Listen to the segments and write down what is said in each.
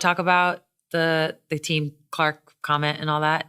Talk about the Team Clark comment and all that.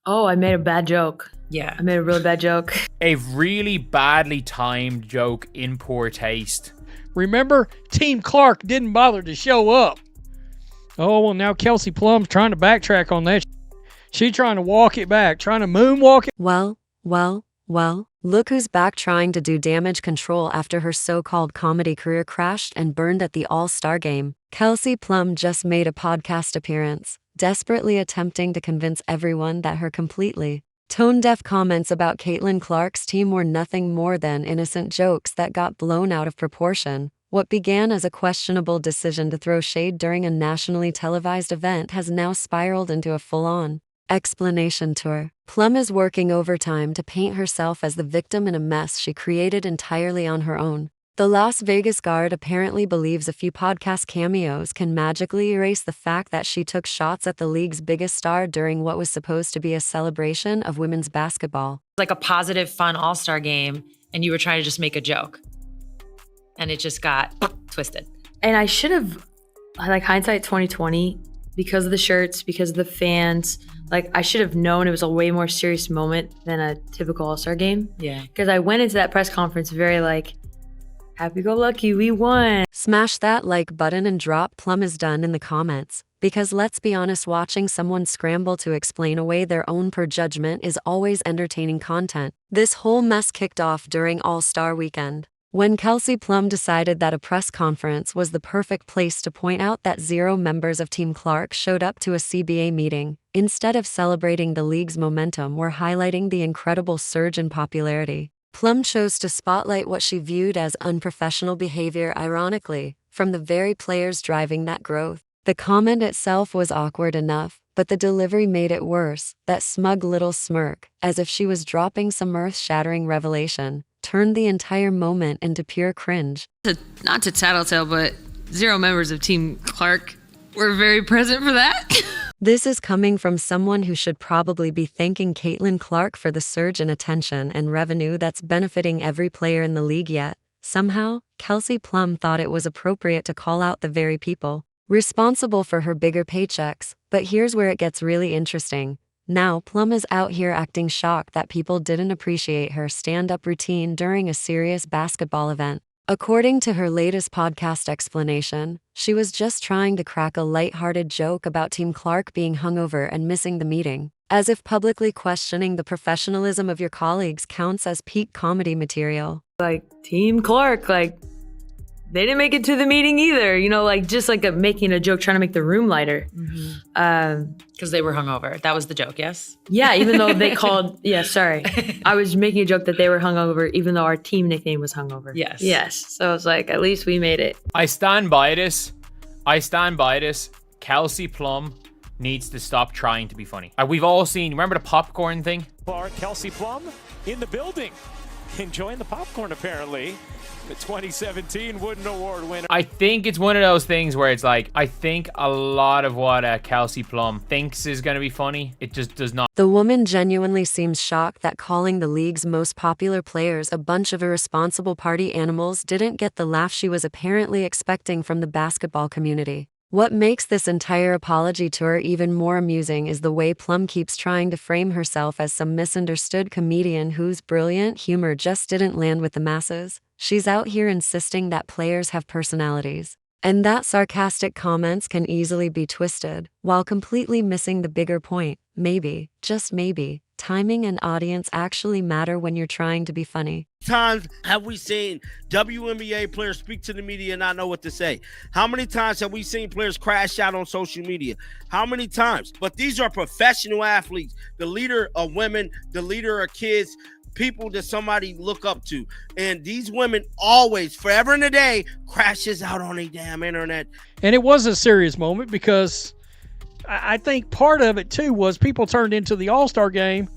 Oh, I made a bad joke. Yeah. I made a really bad joke. A really badly timed joke in poor taste. Remember, Team Clark didn't bother to show up. Oh, well, now Kelsey Plum's trying to backtrack on that. She's trying to walk it back, trying to moonwalk it. Well, look who's back trying to do damage control after her so-called comedy career crashed and burned at the All-Star Game. Kelsey Plum just made a podcast appearance, desperately attempting to convince everyone that her completely tone-deaf comments about Caitlin Clark's team were nothing more than innocent jokes that got blown out of proportion. What began as a questionable decision to throw shade during a nationally televised event has now spiraled into a full-on explanation tour. Plum is working overtime to paint herself as the victim in a mess she created entirely on her own. The Las Vegas guard apparently believes a few podcast cameos can magically erase the fact that she took shots at the league's biggest star during what was supposed to be a celebration of women's basketball. Like a positive, fun all-star game, and you were trying to just make a joke. And it just got twisted. And I should have, like, hindsight 2020, because of the shirts, because of the fans, like, I should have known it was a way more serious moment than a typical all-star game. Yeah. Because I went into that press conference very, like, happy-go-lucky, we won. Smash that like button and drop Plum is done in the comments. Because let's be honest, watching someone scramble to explain away their own poor judgment is always entertaining content. This whole mess kicked off during All-Star Weekend, when Kelsey Plum decided that a press conference was the perfect place to point out that 0 members of Team Clark showed up to a CBA meeting. Instead of celebrating the league's momentum or highlighting the incredible surge in popularity, Plum chose to spotlight what she viewed as unprofessional behavior, ironically, from the very players driving that growth. The comment itself was awkward enough, but the delivery made it worse. That smug little smirk, as if she was dropping some earth-shattering revelation, turned the entire moment into pure cringe. Not to tattletale, but 0 members of Team Clark were very present for that. This is coming from someone who should probably be thanking Caitlin Clark for the surge in attention and revenue that's benefiting every player in the league, yet somehow, Kelsey Plum thought it was appropriate to call out the very people responsible for her bigger paychecks. But here's where it gets really interesting. Now, Plum is out here acting shocked that people didn't appreciate her stand-up routine during a serious basketball event. According to her latest podcast explanation, she was just trying to crack a lighthearted joke about Team Clark being hungover and missing the meeting, as if publicly questioning the professionalism of your colleagues counts as peak comedy material. Like, Team Clark, like, they didn't make it to the meeting either. You know, like, just like making a joke, trying to make the room lighter. Because they were hungover. That was the joke, yes? Yeah, even though they called, yeah, sorry. I was making a joke that they were hungover, even though our team nickname was hungover. Yes. Yes. So it's like, at least we made it. I stand by this. Kelsey Plum needs to stop trying to be funny. We've all seen, remember the popcorn thing? Kelsey Plum in the building, enjoying the popcorn apparently. The 2017 Wooden Award winner. I think it's one of those things where it's like, I think a lot of what Kelsey Plum thinks is going to be funny, it just does not. The woman genuinely seems shocked that calling the league's most popular players a bunch of irresponsible party animals didn't get the laugh she was apparently expecting from the basketball community. What makes this entire apology tour even more amusing is the way Plum keeps trying to frame herself as some misunderstood comedian whose brilliant humor just didn't land with the masses. She's out here insisting that players have personalities, and that sarcastic comments can easily be twisted, while completely missing the bigger point. Maybe, just maybe, timing and audience actually matter when you're trying to be funny. Times have we seen WNBA players speak to the media and not know what to say? How many times have we seen players crash out on social media? How many times? But these are professional athletes, the leader of women, the leader of kids, people that somebody look up to. And these women always, forever and a day, crashes out on the damn internet. And it was a serious moment because I think part of it, too, was people turned into the All-Star game,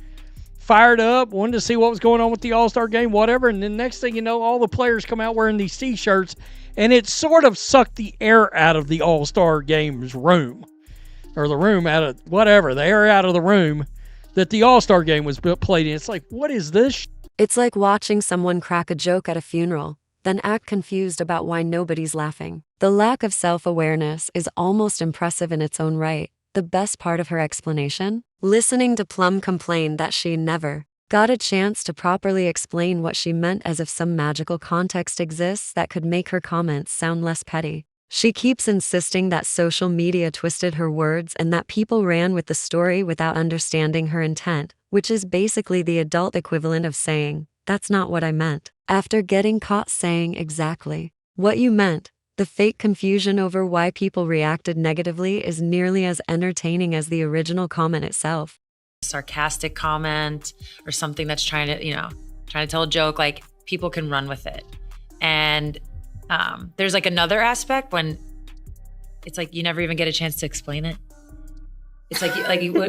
fired up, wanted to see what was going on with the All-Star game, whatever. And then next thing you know, all the players come out wearing these T-shirts, and it sort of sucked the air out of the All-Star game's room, or the room out of whatever, the air out of the room that the All-Star game was played in. It's like, what is this? It's like watching someone crack a joke at a funeral. then act confused about why nobody's laughing. The lack of self-awareness is almost impressive in its own right. The best part of her explanation? Listening to Plum complain that she never got a chance to properly explain what she meant, as if some magical context exists that could make her comments sound less petty. She keeps insisting that social media twisted her words and that people ran with the story without understanding her intent, which is basically the adult equivalent of saying, "That's not what I meant," after getting caught saying exactly what you meant. The fake confusion over why people reacted negatively is nearly as entertaining as the original comment itself. Sarcastic comment or something that's trying to tell a joke, like people can run with it. And there's like another aspect when it's like you never even get a chance to explain it. It's like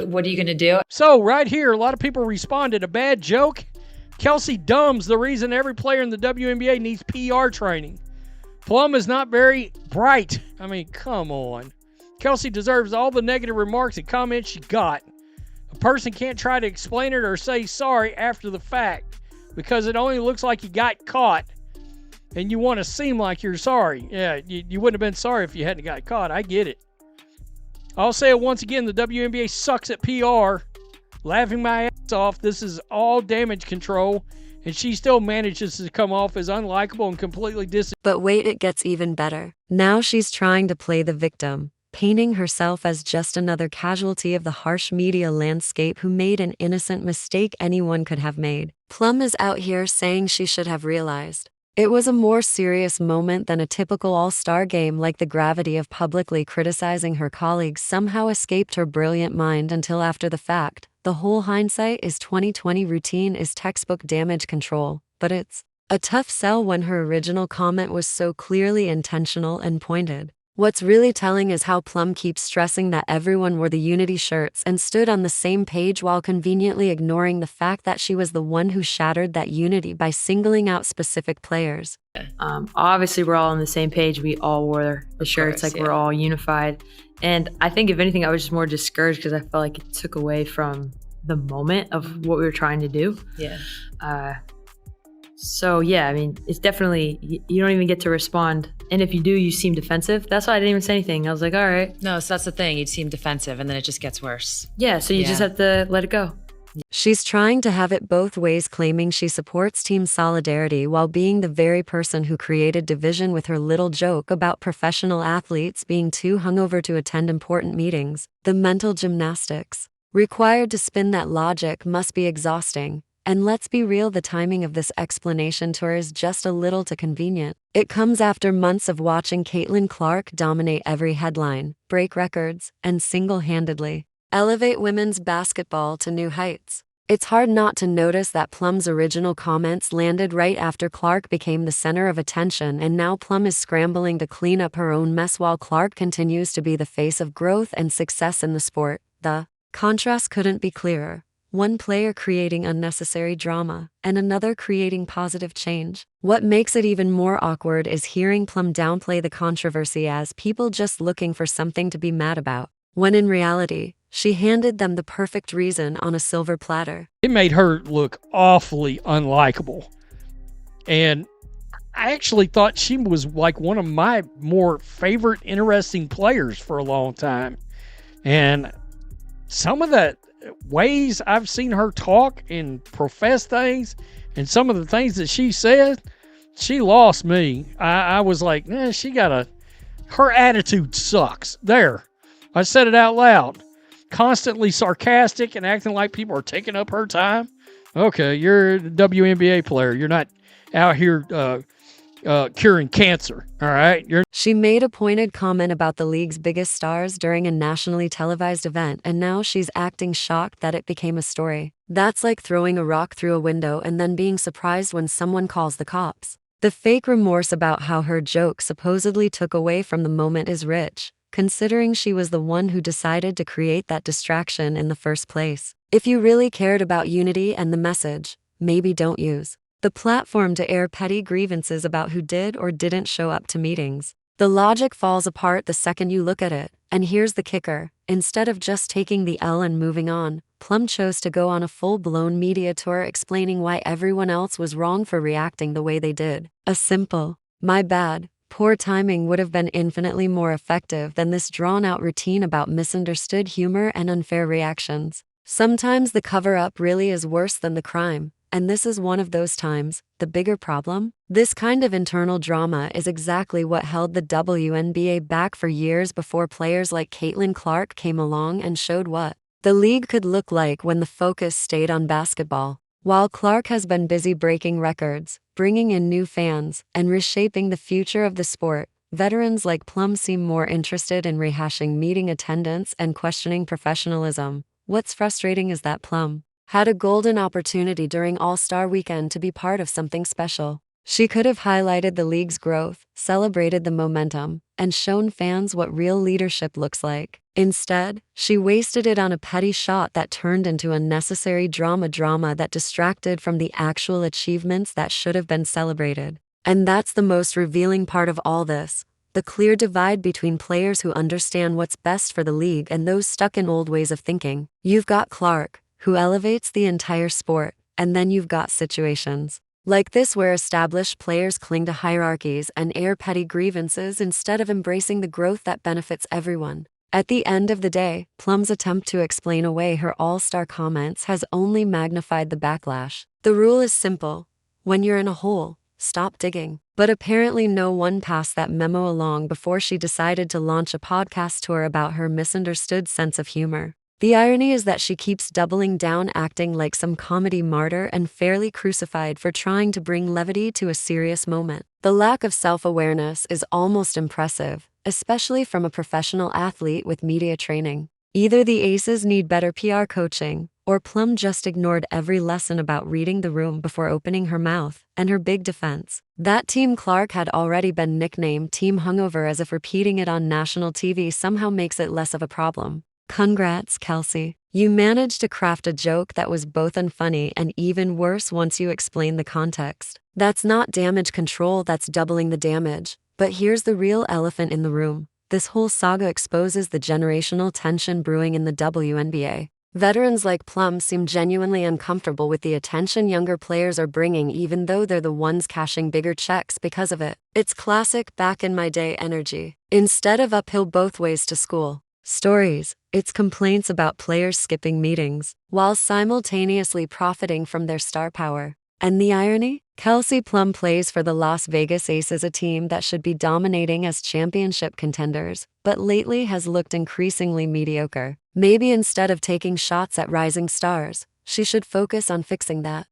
what are you gonna do? So right here, a lot of people responded, a bad joke. Kelsey Dumb's the reason every player in the WNBA needs PR training. Plum is not very bright. I mean, come on. Kelsey deserves all the negative remarks and comments she got. A person can't try to explain it or say sorry after the fact because it only looks like you got caught and you want to seem like you're sorry. Yeah, you wouldn't have been sorry if you hadn't got caught. I get it. I'll say it once again, the WNBA sucks at PR. Laughing my ass off, this is all damage control, and she still manages to come off as unlikable and completely But wait, it gets even better. Now she's trying to play the victim, painting herself as just another casualty of the harsh media landscape who made an innocent mistake anyone could have made. Plum is out here saying she should have realized it was a more serious moment than a typical all-star game, like the gravity of publicly criticizing her colleagues somehow escaped her brilliant mind until after the fact. The whole hindsight is 2020 routine is textbook damage control, but it's a tough sell when her original comment was so clearly intentional and pointed. What's really telling is how Plum keeps stressing that everyone wore the Unity shirts and stood on the same page while conveniently ignoring the fact that she was the one who shattered that unity by singling out specific players. Obviously, we're all on the same page. We all wore the shirts, we're all unified. And I think, if anything, I was just more discouraged because I felt like it took away from the moment of what we were trying to do. Yeah. So, yeah, I mean, it's definitely, you don't even get to respond. And if you do, you seem defensive. That's why I didn't even say anything. I was like, all right. No, so that's the thing. You'd seem defensive and then it just gets worse. Yeah, so you just have to let it go. She's trying to have it both ways, claiming she supports team solidarity while being the very person who created division with her little joke about professional athletes being too hungover to attend important meetings. The mental gymnastics required to spin that logic must be exhausting. And let's be real, the timing of this explanation tour is just a little too convenient. It comes after months of watching Caitlin Clark dominate every headline, break records, and single-handedly elevate women's basketball to new heights. It's hard not to notice that Plum's original comments landed right after Clark became the center of attention, and now Plum is scrambling to clean up her own mess while Clark continues to be the face of growth and success in the sport. The contrast couldn't be clearer. One player creating unnecessary drama, and another creating positive change. What makes it even more awkward is hearing Plum downplay the controversy as people just looking for something to be mad about, when in reality, she handed them the perfect reason on a silver platter. It made her look awfully unlikable. And I actually thought she was like one of my more favorite, interesting players for a long time. And some of the ways I've seen her talk and profess things and some of the things that she said, she lost me. I was like, her attitude sucks. There. I said it out loud. Constantly sarcastic and acting like people are taking up her time. Okay, you're a WNBA player. You're not out here curing cancer, all right? She made a pointed comment about the league's biggest stars during a nationally televised event, and now she's acting shocked that it became a story. That's like throwing a rock through a window and then being surprised when someone calls the cops. The fake remorse about how her joke supposedly took away from the moment is rich, considering she was the one who decided to create that distraction in the first place. If you really cared about unity and the message, maybe don't use the platform to air petty grievances about who did or didn't show up to meetings. The logic falls apart the second you look at it, and here's the kicker. Instead of just taking the L and moving on, Plum chose to go on a full-blown media tour explaining why everyone else was wrong for reacting the way they did. A simple, "My bad, poor timing" would have been infinitely more effective than this drawn-out routine about misunderstood humor and unfair reactions. Sometimes the cover-up really is worse than the crime, and this is one of those times. The bigger problem? This kind of internal drama is exactly what held the WNBA back for years before players like Caitlin Clark came along and showed what the league could look like when the focus stayed on basketball. While Clark has been busy breaking records, bringing in new fans, and reshaping the future of the sport, veterans like Plum seem more interested in rehashing meeting attendance and questioning professionalism. What's frustrating is that Plum had a golden opportunity during All-Star Weekend to be part of something special. She could have highlighted the league's growth, celebrated the momentum, and shown fans what real leadership looks like. Instead, she wasted it on a petty shot that turned into unnecessary drama that distracted from the actual achievements that should have been celebrated. And that's the most revealing part of all this: the clear divide between players who understand what's best for the league and those stuck in old ways of thinking. You've got Clark, who elevates the entire sport, and then you've got situations like this where established players cling to hierarchies and air petty grievances instead of embracing the growth that benefits everyone. At the end of the day, Plum's attempt to explain away her all-star comments has only magnified the backlash. The rule is simple: when you're in a hole, stop digging. But apparently no one passed that memo along before she decided to launch a podcast tour about her misunderstood sense of humor. The irony is that she keeps doubling down, acting like some comedy martyr and fairly crucified for trying to bring levity to a serious moment. The lack of self-awareness is almost impressive, especially from a professional athlete with media training. Either the Aces need better PR coaching, or Plum just ignored every lesson about reading the room before opening her mouth. And her big defense: that Team Clark had already been nicknamed Team Hungover, as if repeating it on national TV somehow makes it less of a problem. Congrats, Kelsey. You managed to craft a joke that was both unfunny and even worse once you explain the context. That's not damage control, that's doubling the damage. But here's the real elephant in the room: this whole saga exposes the generational tension brewing in the WNBA. Veterans like Plum seem genuinely uncomfortable with the attention younger players are bringing, even though they're the ones cashing bigger checks because of it. It's classic back in my day energy. Instead of uphill both ways to school stories, it's complaints about players skipping meetings while simultaneously profiting from their star power. And the irony? Kelsey Plum plays for the Las Vegas Aces, a team that should be dominating as championship contenders, but lately has looked increasingly mediocre. Maybe instead of taking shots at rising stars, she should focus on fixing that.